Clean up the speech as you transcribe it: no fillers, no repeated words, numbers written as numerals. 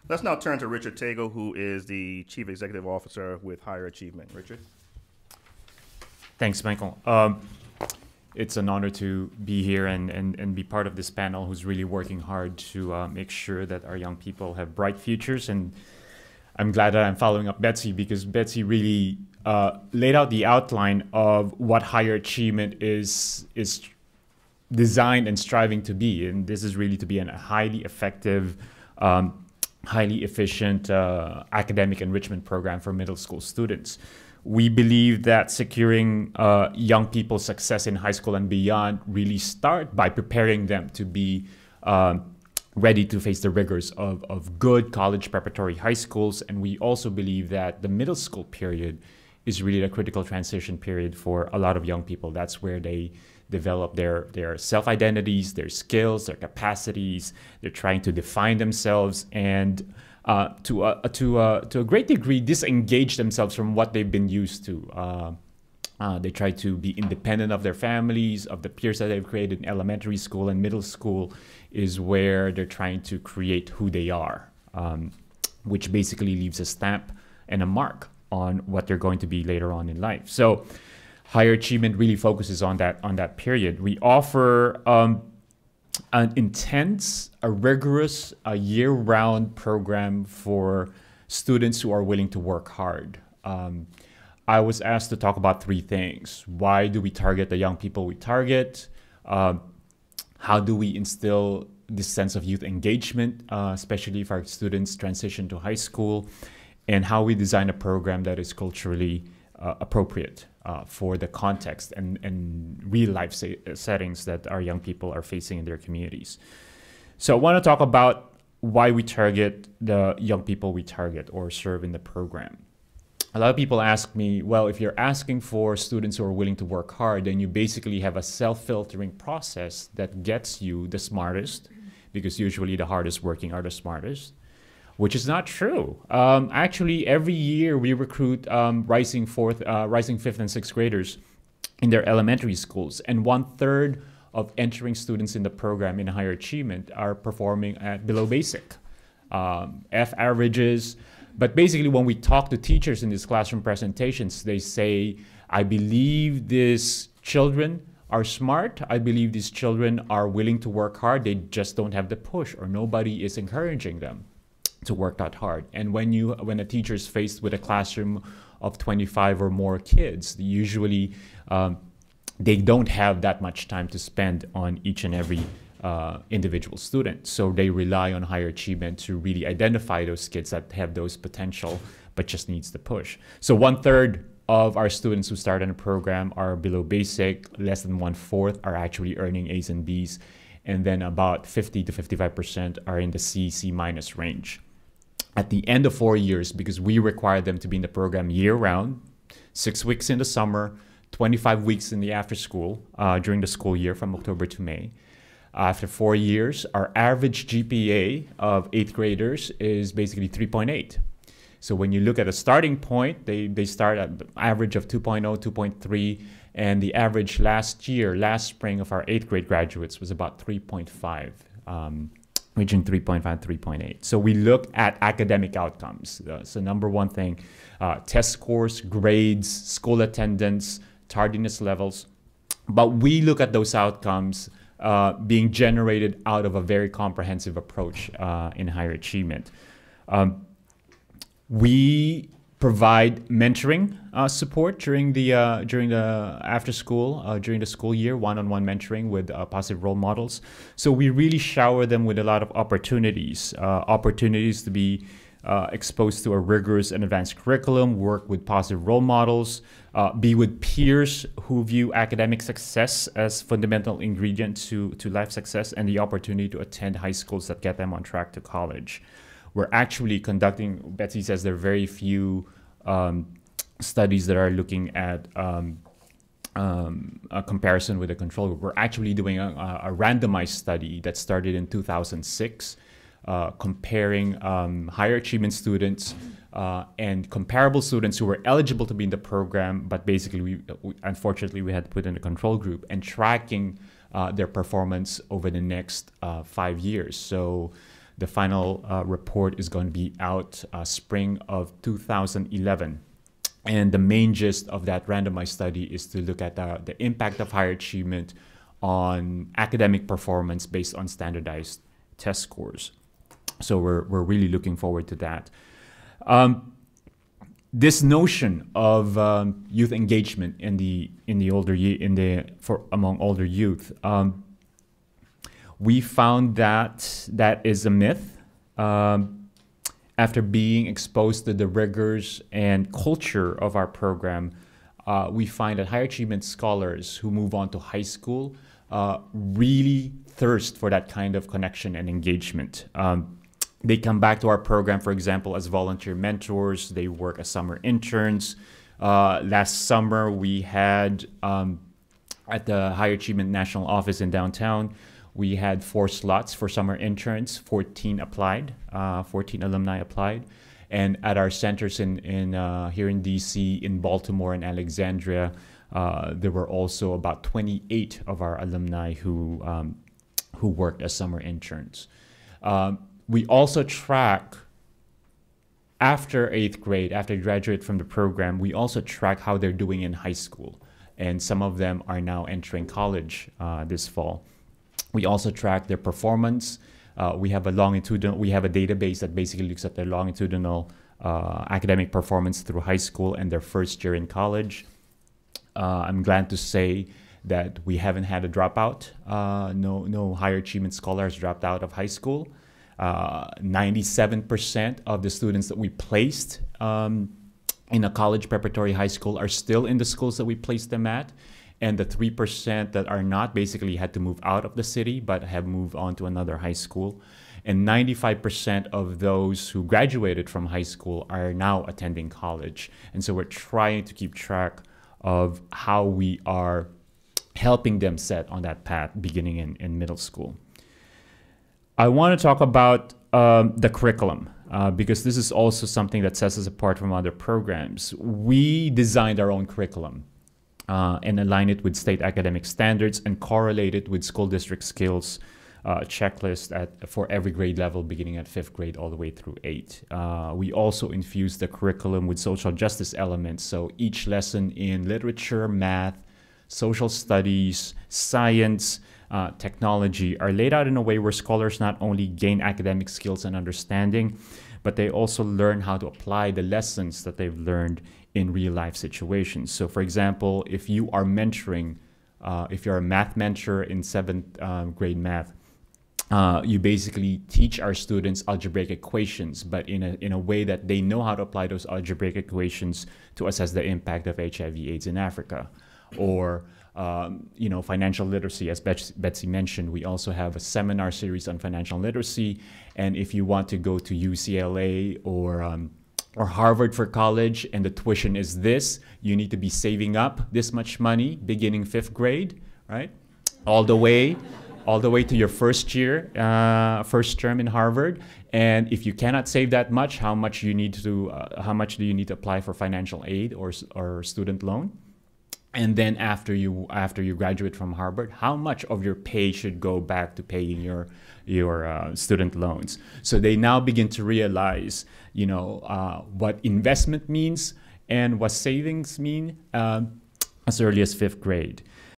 Let's now turn to Richard Tagle, who is the Chief Executive Officer with Higher Achievement. Richard? Thanks, Michael. It's an honor to be here and be part of this panel who's really working hard to make sure that our young people have bright futures. And I'm glad that I'm following up Betsy, because Betsy really laid out the outline of what higher achievement is designed and striving to be. And this is really to be a highly effective, highly efficient academic enrichment program for middle school students. We believe that securing young people's success in high school and beyond really start by preparing them to be ready to face the rigors of good college preparatory high schools. And we also believe that the middle school period is really a critical transition period for a lot of young people. That's where they develop their self-identities, their skills, their capacities. They're trying to define themselves and to a great degree disengage themselves from what they've been used to. They try to be independent of their families, of the peers that they've created in elementary school, and middle school is where they're trying to create who they are, which basically leaves a stamp and a mark on what they're going to be later on in life. So higher achievement really focuses on that period. We offer an intense, a rigorous, a year-round program for students who are willing to work hard. I was asked to talk about three things. Why do we target the young people we target? How do we instill this sense of youth engagement, especially if our students transition to high school? And how we design a program that is culturally appropriate for the context and real life settings that our young people are facing in their communities. So I want to talk about why we target the young people we target or serve in the program. A lot of people ask me, well, if you're asking for students who are willing to work hard, then you basically have a self-filtering process that gets you the smartest, because usually the hardest working are the smartest, which is not true. Actually, every year we recruit rising fifth and sixth graders in their elementary schools, and 1/3 of entering students in the program in higher achievement are performing at below basic, F averages. But basically, when we talk to teachers in these classroom presentations, they say, I believe these children are smart. I believe these children are willing to work hard. They just don't have the push, or nobody is encouraging them to work that hard. And when a teacher is faced with a classroom of 25 or more kids, usually they don't have that much time to spend on each and every individual student. So they rely on higher achievement to really identify those kids that have those potential but just needs the push. So 1/3 of our students who start in a program are below basic, less than 1/4 are actually earning A's and B's, and then about 50 to 55% are in the C minus range. At the end of 4 years, because we require them to be in the program year-round, 6 weeks in the summer, 25 weeks in the after-school, during the school year from October to May. After 4 years, our average GPA of 8th graders is basically 3.8. So when you look at a starting point, they start at an average of 2.0, 2.3, and the average last spring of our 8th grade graduates was about 3.5. Reaching 3.5, 3.8. So we look at academic outcomes. So number one thing, test scores, grades, school attendance, tardiness levels. But we look at those outcomes being generated out of a very comprehensive approach in higher achievement. We provide mentoring support during the after school, during the school year, one-on-one mentoring with positive role models. So we really shower them with a lot of opportunities to be exposed to a rigorous and advanced curriculum, work with positive role models, be with peers who view academic success as fundamental ingredient to life success, and the opportunity to attend high schools that get them on track to college. We're actually conducting, Betsy says there are very few studies that are looking at a comparison with a control group. We're actually doing a randomized study that started in 2006, comparing higher achievement students and comparable students who were eligible to be in the program, but basically, unfortunately, we had to put in a control group, and tracking their performance over the next 5 years. So The final report is going to be out spring of 2011. And the main gist of that randomized study is to look at the impact of higher achievement on academic performance based on standardized test scores. So we're really looking forward to that. This notion of youth engagement among older youth, we found that is a myth. After being exposed to the rigors and culture of our program, we find that higher achievement scholars who move on to high school really thirst for that kind of connection and engagement. They come back to our program, for example, as volunteer mentors. They work as summer interns. Last summer, we had at the Higher Achievement National Office in downtown, we had 4 slots for summer interns. 14 applied, 14 alumni applied. And at our centers here in DC, in Baltimore and Alexandria, there were also about 28 of our alumni who worked as summer interns. We also track, after 8th grade, after they graduate from the program, we also track how they're doing in high school. And some of them are now entering college this fall. We also track their performance. We have a database that basically looks at their longitudinal academic performance through high school and their first year in college. I'm glad to say that we haven't had a dropout. No higher achievement scholars dropped out of high school. 97% of the students that we placed in a college preparatory high school are still in the schools that we placed them at. And the 3% that are not basically had to move out of the city but have moved on to another high school. And 95% of those who graduated from high school are now attending college. And so we're trying to keep track of how we are helping them set on that path beginning in middle school. I want to talk about the curriculum because this is also something that sets us apart from other programs. We designed our own curriculum and align it with state academic standards and correlate it with school district skills checklist for every grade level beginning at 5th grade all the way through 8. We also infuse the curriculum with social justice elements. So each lesson in literature, math, social studies, science, technology are laid out in a way where scholars not only gain academic skills and understanding, but they also learn how to apply the lessons that they've learned in real life situations. So for example, if you are mentoring, if you're a math mentor in 7th grade math, you basically teach our students algebraic equations, but in a way that they know how to apply those algebraic equations to assess the impact of HIV/AIDS in Africa. Or financial literacy, as Betsy mentioned, we also have a seminar series on financial literacy. And if you want to go to UCLA or Harvard for college and the tuition is this, you need to be saving up this much money beginning 5th grade, right? All the way to your first year, first term in Harvard. And if you cannot save that much, how much do you need to apply for financial aid or student loan? And then after you graduate from Harvard, how much of your pay should go back to paying your student loans? So they now begin to realize, what investment means and what savings mean as early as 5th grade.